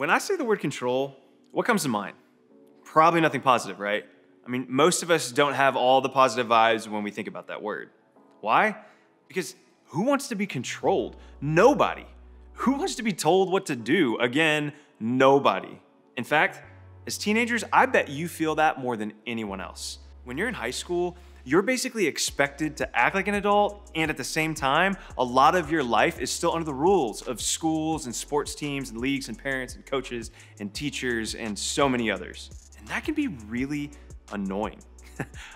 When I say the word control, what comes to mind? Probably nothing positive, right? I mean, most of us don't have all the positive vibes when we think about that word. Why? Because who wants to be controlled? Nobody. Who wants to be told what to do? Again, nobody. In fact, as teenagers, I bet you feel that more than anyone else. When you're in high school, you're basically expected to act like an adult, and at the same time, a lot of your life is still under the rules of schools and sports teams and leagues and parents and coaches and teachers and so many others. And that can be really annoying.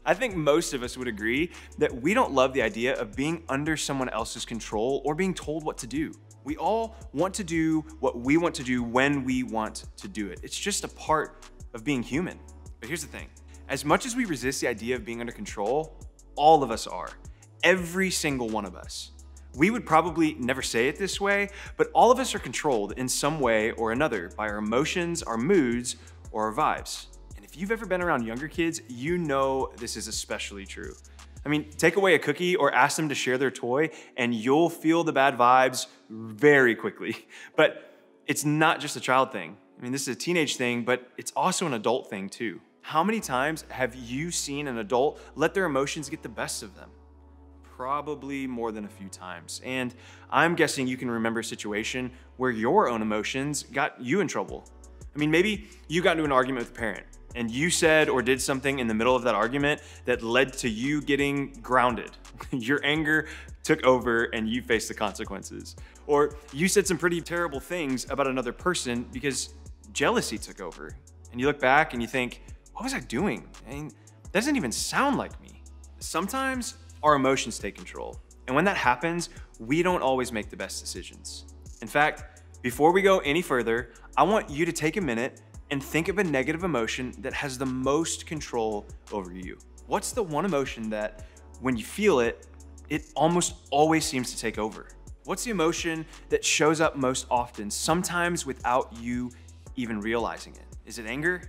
I think most of us would agree that we don't love the idea of being under someone else's control or being told what to do. We all want to do what we want to do when we want to do it. It's just a part of being human. But here's the thing. As much as we resist the idea of being under control, all of us are. Every single one of us. We would probably never say it this way, but all of us are controlled in some way or another by our emotions, our moods, or our vibes. And if you've ever been around younger kids, you know this is especially true. I mean, take away a cookie or ask them to share their toy, and you'll feel the bad vibes very quickly. But it's not just a child thing. I mean, this is a teenage thing, but it's also an adult thing too. How many times have you seen an adult let their emotions get the best of them? Probably more than a few times. And I'm guessing you can remember a situation where your own emotions got you in trouble. I mean, maybe you got into an argument with a parent and you said or did something in the middle of that argument that led to you getting grounded. Your anger took over and you faced the consequences. Or you said some pretty terrible things about another person because jealousy took over. And you look back and you think, what was I doing? I mean, that doesn't even sound like me. Sometimes our emotions take control. And when that happens, we don't always make the best decisions. In fact, before we go any further, I want you to take a minute and think of a negative emotion that has the most control over you. What's the one emotion that when you feel it, it almost always seems to take over? What's the emotion that shows up most often, sometimes without you even realizing it? Is it anger?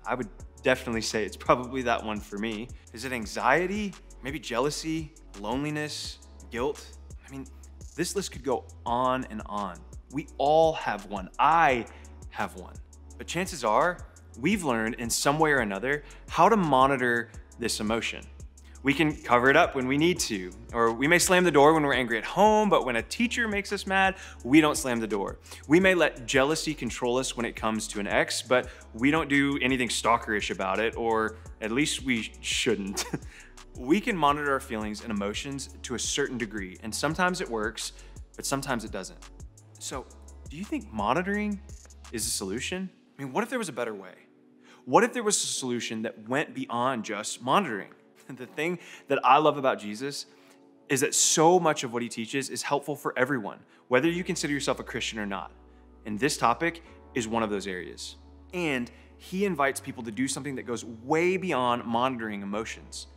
I would definitely say it's probably that one for me. Is it anxiety? Maybe jealousy, loneliness, guilt? I mean, this list could go on and on. We all have one. I have one. But chances are, we've learned in some way or another how to monitor this emotion. We can cover it up when we need to, or we may slam the door when we're angry at home, but when a teacher makes us mad, we don't slam the door. We may let jealousy control us when it comes to an ex, but we don't do anything stalkerish about it, or at least we shouldn't. We can monitor our feelings and emotions to a certain degree, and sometimes it works, but sometimes it doesn't. So, do you think monitoring is a solution? I mean, what if there was a better way? What if there was a solution that went beyond just monitoring? The thing that I love about Jesus is that so much of what he teaches is helpful for everyone, whether you consider yourself a Christian or not. And this topic is one of those areas. And he invites people to do something that goes way beyond monitoring emotions.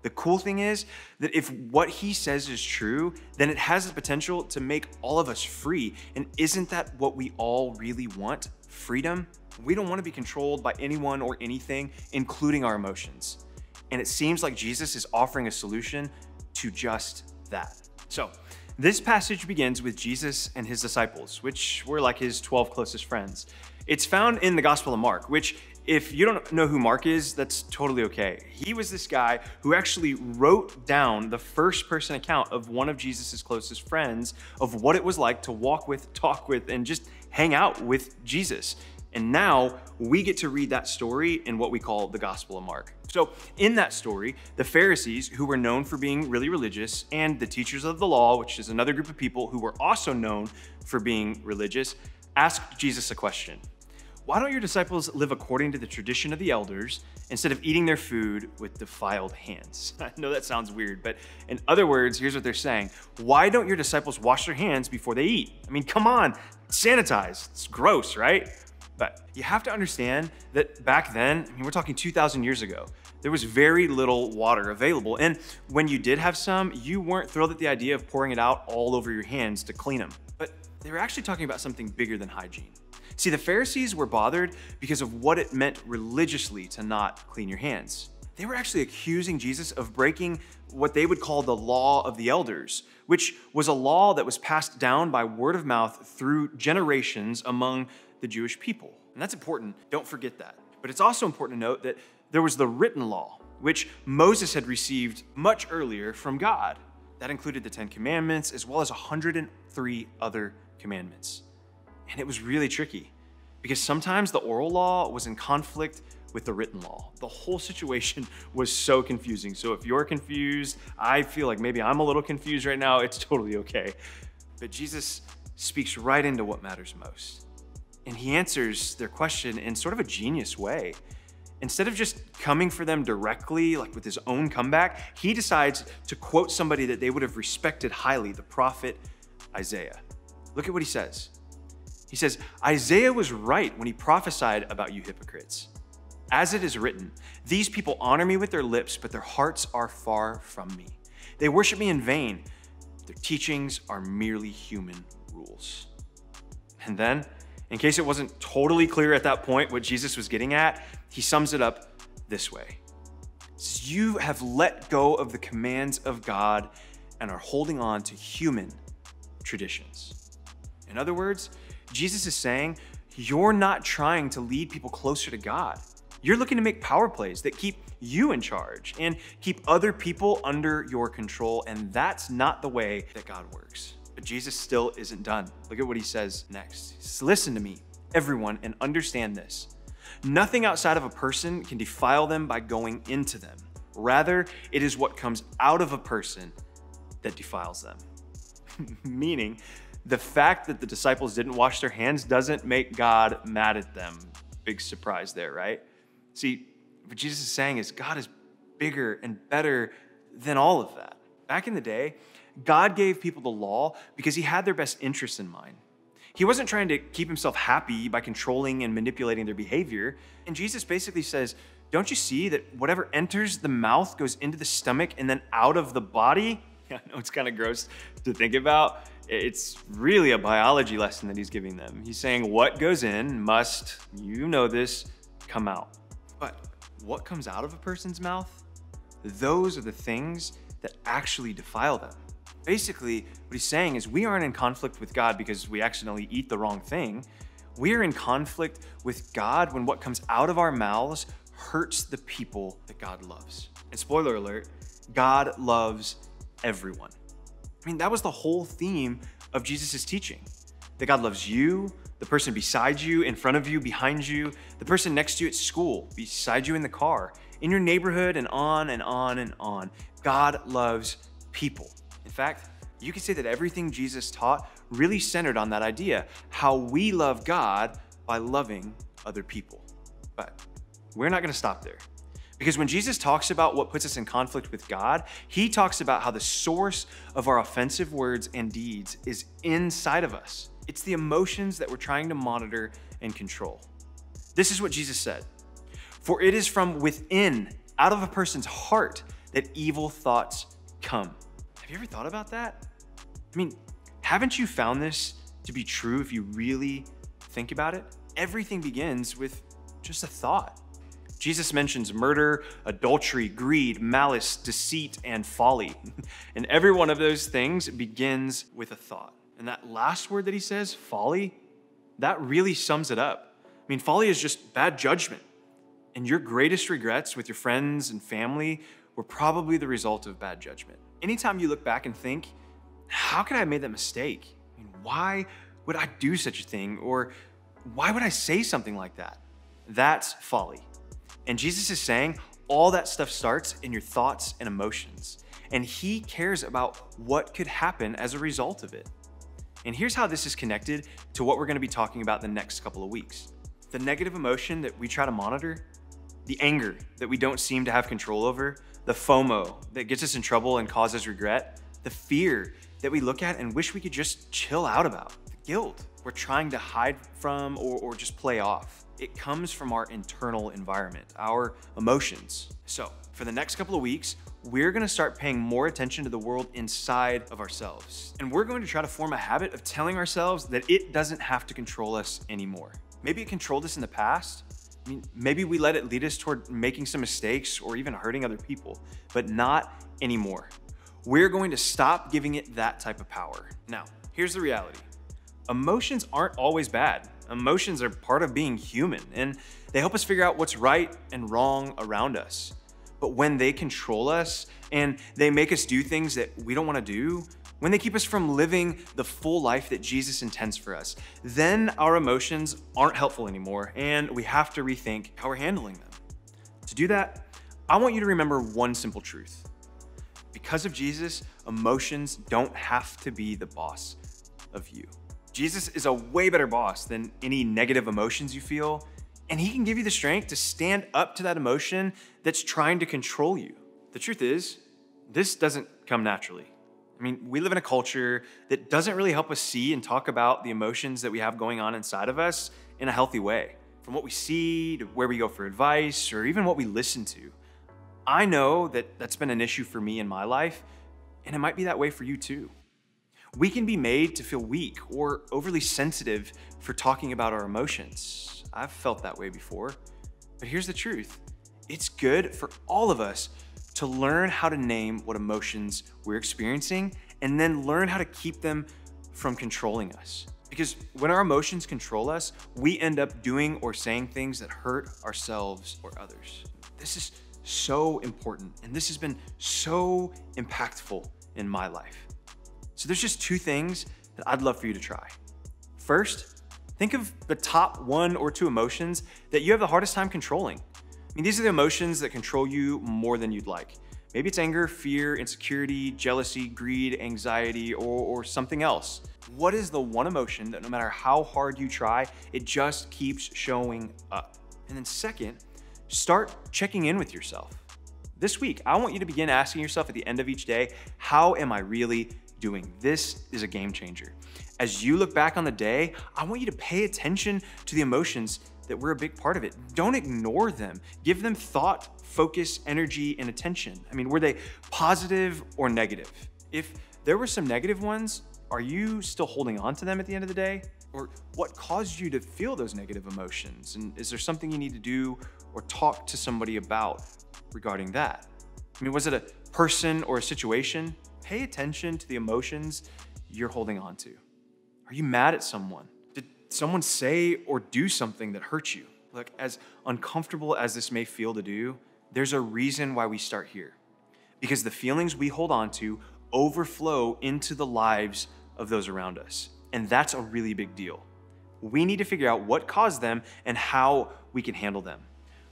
The cool thing is that if what he says is true, then it has the potential to make all of us free. And isn't that what we all really want? Freedom? We don't want to be controlled by anyone or anything, including our emotions. And it seems like Jesus is offering a solution to just that. So this passage begins with Jesus and his disciples, which were like his 12 closest friends. It's found in the Gospel of Mark, which if you don't know who Mark is, that's totally okay. He was this guy who actually wrote down the first person account of one of Jesus's closest friends of what it was like to walk with, talk with, and just hang out with Jesus. And now we get to read that story in what we call the Gospel of Mark. So in that story, the Pharisees, who were known for being really religious, and the teachers of the law, which is another group of people who were also known for being religious, asked Jesus a question. Why don't your disciples live according to the tradition of the elders instead of eating their food with defiled hands? I know that sounds weird, but in other words, here's what they're saying. Why don't your disciples wash their hands before they eat? I mean, come on, sanitize. It's gross, right? But you have to understand that back then, I mean, we're talking 2,000 years ago, there was very little water available. And when you did have some, you weren't thrilled at the idea of pouring it out all over your hands to clean them. But they were actually talking about something bigger than hygiene. See, the Pharisees were bothered because of what it meant religiously to not clean your hands. They were actually accusing Jesus of breaking what they would call the law of the elders, which was a law that was passed down by word of mouth through generations among the Jewish people. And that's important. Don't forget that. But it's also important to note that there was the written law, which Moses had received much earlier from God. That included the 10 Commandments as well as 103 other commandments. And it was really tricky because sometimes the oral law was in conflict with the written law. The whole situation was so confusing. So if you're confused, I feel like maybe I'm a little confused right now, it's totally okay. But Jesus speaks right into what matters most. And he answers their question in sort of a genius way. Instead of just coming for them directly, like with his own comeback, he decides to quote somebody that they would have respected highly, the prophet Isaiah. Look at what he says. He says, Isaiah was right when he prophesied about you hypocrites. As it is written, these people honor me with their lips, but their hearts are far from me. They worship me in vain. Their teachings are merely human rules. And then, in case it wasn't totally clear at that point what Jesus was getting at, he sums it up this way. He says, you have let go of the commands of God and are holding on to human traditions. In other words, Jesus is saying, you're not trying to lead people closer to God. You're looking to make power plays that keep you in charge and keep other people under your control, and that's not the way that God works. But Jesus still isn't done. Look at what he says next. He says, listen to me, everyone, and understand this. Nothing outside of a person can defile them by going into them. Rather, it is what comes out of a person that defiles them. Meaning, the fact that the disciples didn't wash their hands doesn't make God mad at them. Big surprise there, right? See, what Jesus is saying is God is bigger and better than all of that. Back in the day, God gave people the law because he had their best interests in mind. He wasn't trying to keep himself happy by controlling and manipulating their behavior. And Jesus basically says, don't you see that whatever enters the mouth goes into the stomach and then out of the body? Yeah, I know it's kind of gross to think about. It's really a biology lesson that he's giving them. He's saying what goes in must, you know this, come out. But what comes out of a person's mouth? Those are the things that actually defile them. Basically, what he's saying is we aren't in conflict with God because we accidentally eat the wrong thing. We are in conflict with God when what comes out of our mouths hurts the people that God loves. And spoiler alert, God loves everyone. I mean, that was the whole theme of Jesus' teaching. That God loves you, the person beside you, in front of you, behind you, the person next to you at school, beside you in the car, in your neighborhood, and on and on and on. God loves people. In fact, you could say that everything Jesus taught really centered on that idea, how we love God by loving other people. But we're not going to stop there. Because when Jesus talks about what puts us in conflict with God, he talks about how the source of our offensive words and deeds is inside of us. It's the emotions that we're trying to monitor and control. This is what Jesus said. For it is from within, out of a person's heart, that evil thoughts come. Have you ever thought about that? I mean, haven't you found this to be true if you really think about it? Everything begins with just a thought. Jesus mentions murder, adultery, greed, malice, deceit, and folly. And every one of those things begins with a thought. And that last word that he says, folly, that really sums it up. I mean, folly is just bad judgment. And your greatest regrets with your friends and family were probably the result of bad judgment. Anytime you look back and think, how could I have made that mistake? I mean, why would I do such a thing? Or why would I say something like that? That's folly. And Jesus is saying all that stuff starts in your thoughts and emotions. And he cares about what could happen as a result of it. And here's how this is connected to what we're going to be talking about the next couple of weeks. The negative emotion that we try to monitor, the anger that we don't seem to have control over, the FOMO that gets us in trouble and causes regret, the fear that we look at and wish we could just chill out about, the guilt we're trying to hide from or just play off. It comes from our internal environment, our emotions. So for the next couple of weeks, we're going to start paying more attention to the world inside of ourselves. And we're going to try to form a habit of telling ourselves that it doesn't have to control us anymore. Maybe it controlled us in the past. I mean, maybe we let it lead us toward making some mistakes or even hurting other people, but not anymore. We're going to stop giving it that type of power. Now, here's the reality. Emotions aren't always bad. Emotions are part of being human, and they help us figure out what's right and wrong around us. But when they control us and they make us do things that we don't want to do, when they keep us from living the full life that Jesus intends for us, then our emotions aren't helpful anymore, and we have to rethink how we're handling them. To do that, I want you to remember one simple truth. Because of Jesus, emotions don't have to be the boss of you. Jesus is a way better boss than any negative emotions you feel, and he can give you the strength to stand up to that emotion that's trying to control you. The truth is, this doesn't come naturally. I mean, we live in a culture that doesn't really help us see and talk about the emotions that we have going on inside of us in a healthy way. From what we see to where we go for advice or even what we listen to. I know that that's been an issue for me in my life, and it might be that way for you too. We can be made to feel weak or overly sensitive for talking about our emotions. I've felt that way before. But here's the truth. It's good for all of us to learn how to name what emotions we're experiencing and then learn how to keep them from controlling us. Because when our emotions control us, we end up doing or saying things that hurt ourselves or others. This is so important, and this has been so impactful in my life. So there's just two things that I'd love for you to try. First, think of the top 1 or 2 emotions that you have the hardest time controlling. I mean, these are the emotions that control you more than you'd like. Maybe it's anger, fear, insecurity, jealousy, greed, anxiety, or something else. What is the one emotion that no matter how hard you try, it just keeps showing up? And then second, start checking in with yourself. This week, I want you to begin asking yourself at the end of each day, how am I really doing? This is a game changer. As you look back on the day, I want you to pay attention to the emotions that were a big part of it. Don't ignore them. Give them thought, focus, energy, and attention. I mean, were they positive or negative? If there were some negative ones, are you still holding on to them at the end of the day? Or what caused you to feel those negative emotions? And is there something you need to do or talk to somebody about regarding that? I mean, was it a person or a situation? Pay attention to the emotions you're holding on to. Are you mad at someone? Did someone say or do something that hurt you? Look, as uncomfortable as this may feel to do, there's a reason why we start here. Because the feelings we hold on to overflow into the lives of those around us. And that's a really big deal. We need to figure out what caused them and how we can handle them.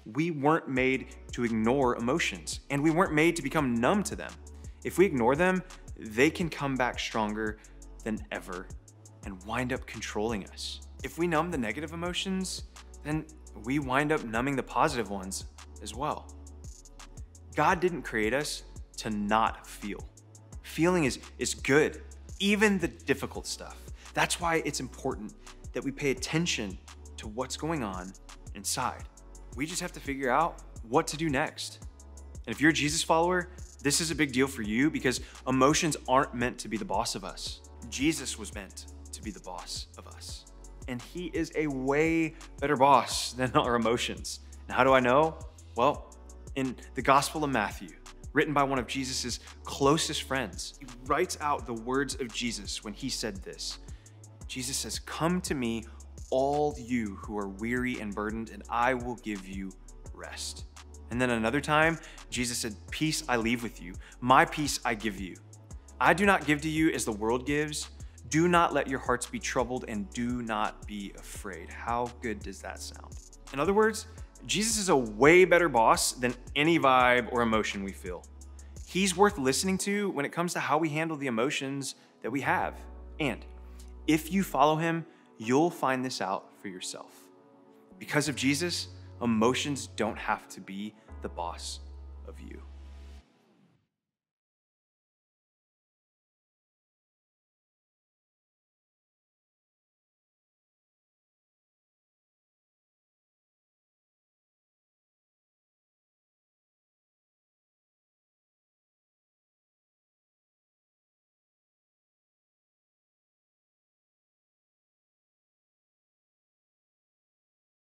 We weren't made to ignore emotions, and we weren't made to become numb to them. If we ignore them, they can come back stronger than ever and wind up controlling us. If we numb the negative emotions, then we wind up numbing the positive ones as well. God didn't create us to not feel. Feeling is good, even the difficult stuff. That's why it's important that we pay attention to what's going on inside. We just have to figure out what to do next. And if you're a Jesus follower, this is a big deal for you because emotions aren't meant to be the boss of us. Jesus was meant to be the boss of us. And he is a way better boss than our emotions. And how do I know? Well, in the Gospel of Matthew, written by one of Jesus's closest friends, he writes out the words of Jesus when he said this. Jesus says, "Come to me, all you who are weary and burdened, and I will give you rest." And then another time, Jesus said, "Peace I leave with you. My peace I give you. I do not give to you as the world gives. Do not let your hearts be troubled and do not be afraid." How good does that sound? In other words, Jesus is a way better boss than any vibe or emotion we feel. He's worth listening to when it comes to how we handle the emotions that we have. And if you follow him, you'll find this out for yourself. Because of Jesus, emotions don't have to be the boss of you.